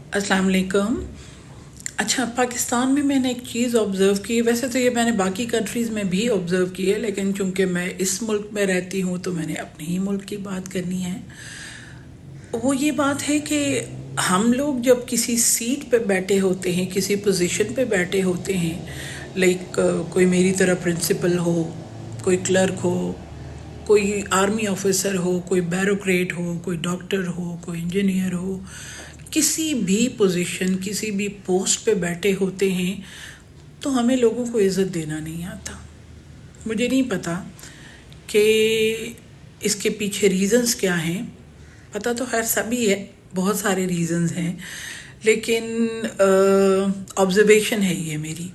अस्सलाम वालेकुम। अच्छा, पाकिस्तान में मैंने एक चीज़ ऑब्ज़र्व की। वैसे तो ये मैंने बाकी कंट्रीज़ में भी ऑब्ज़र्व की है, लेकिन चूंकि मैं इस मुल्क में रहती हूँ तो मैंने अपने ही मुल्क की बात करनी है। वो ये बात है कि हम लोग जब किसी सीट पे बैठे होते हैं, किसी पोजीशन पे बैठे होते हैं, लाइक कोई मेरी तरह प्रिंसिपल हो, कोई क्लर्क हो, कोई आर्मी ऑफिसर हो, कोई बैरोक्रेट हो, कोई डॉक्टर हो, कोई इंजीनियर हो, किसी भी पोजीशन, किसी भी पोस्ट पे बैठे होते हैं, तो हमें लोगों को इज़्ज़त देना नहीं आता। मुझे नहीं पता कि इसके पीछे रीज़न्स क्या हैं। पता तो खैर सभी है, बहुत सारे रीज़न्स हैं, लेकिन ऑब्जर्वेशन है ये मेरी।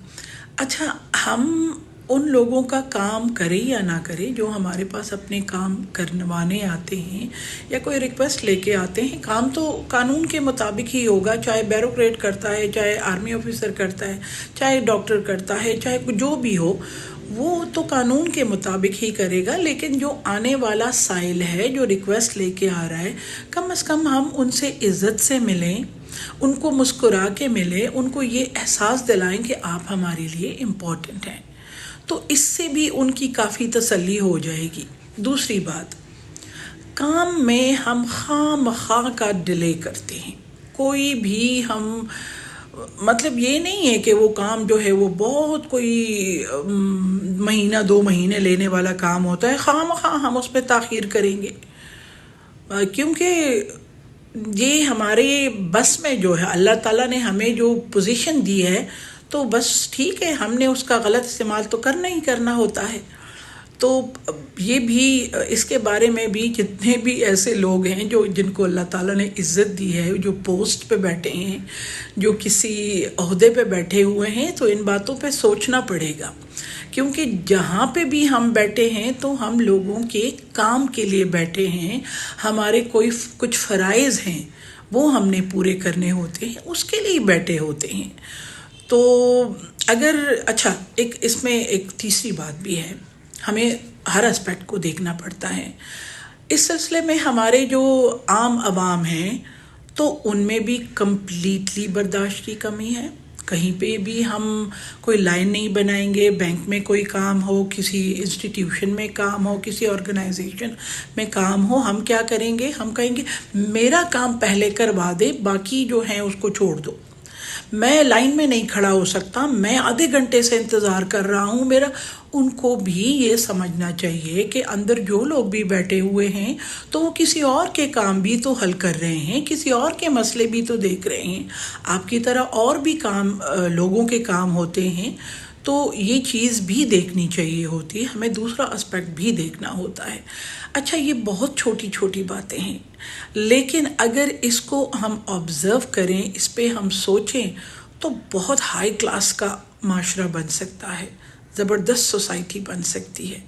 अच्छा, हम उन लोगों का काम करें या ना करें जो हमारे पास अपने काम करवाने आते हैं या कोई रिक्वेस्ट लेके आते हैं, काम तो कानून के मुताबिक ही होगा, चाहे बैरोक्रेट करता है, चाहे आर्मी ऑफिसर करता है, चाहे डॉक्टर करता है, चाहे जो भी हो, वो तो कानून के मुताबिक ही करेगा। लेकिन जो आने वाला साइल है, जो रिक्वेस्ट लेके आ रहा है, कम से कम हम उनसे इज़्ज़त से मिलें, उनको मुस्कुरा के मिलें, उनको ये एहसास दिलाएं कि आप हमारे लिए इम्पोर्टेंट हैं। तो इससे भी उनकी काफ़ी तसल्ली हो जाएगी। दूसरी बात, काम में हम खामखा का डिले करते हैं। कोई भी हम, मतलब ये नहीं है कि वो काम जो है वो बहुत कोई महीना 2 महीने लेने वाला काम होता है, खामखा हम उस पर ताख़ीर करेंगे, क्योंकि ये हमारे बस में जो है, अल्लाह ताला ने हमें जो पोजीशन दी है, तो बस ठीक है, हमने उसका गलत इस्तेमाल तो करना ही करना होता है। तो ये भी, इसके बारे में भी जितने भी ऐसे लोग हैं जो जिनको अल्लाह ताला ने इज़्ज़त दी है, जो पोस्ट पे बैठे हैं, जो किसी ओहदे पे बैठे हुए हैं, तो इन बातों पे सोचना पड़ेगा। क्योंकि जहाँ पे भी हम बैठे हैं तो हम लोगों के काम के लिए बैठे हैं, हमारे कोई कुछ फ़राइज़ हैं वो हमने पूरे करने होते हैं, उसके लिए बैठे होते हैं। तो अगर, अच्छा, एक इसमें एक तीसरी बात भी है, हमें हर एस्पेक्ट को देखना पड़ता है। इस सिलसिले में हमारे जो आम आवाम हैं, तो उनमें भी कम्प्लीटली बर्दाश्त की कमी है। कहीं पे भी हम कोई लाइन नहीं बनाएंगे, बैंक में कोई काम हो, किसी इंस्टीट्यूशन में काम हो, किसी ऑर्गेनाइजेशन में काम हो, हम क्या करेंगे, हम कहेंगे मेरा काम पहले करवा दे, बाकी जो है उसको छोड़ दो। मैं लाइन में नहीं खड़ा हो सकता, मैं आधे घंटे से इंतज़ार कर रहा हूँ मेरा। उनको भी ये समझना चाहिए कि अंदर जो लोग भी बैठे हुए हैं, तो वो किसी और के काम भी तो हल कर रहे हैं, किसी और के मसले भी तो देख रहे हैं। आपकी तरह और भी काम, लोगों के काम होते हैं, तो ये चीज़ भी देखनी चाहिए होती है, हमें दूसरा एस्पेक्ट भी देखना होता है। अच्छा, ये बहुत छोटी छोटी बातें हैं, लेकिन अगर इसको हम ऑब्ज़र्व करें, इस पे हम सोचें, तो बहुत हाई क्लास का माशरा बन सकता है, ज़बरदस्त सोसाइटी बन सकती है।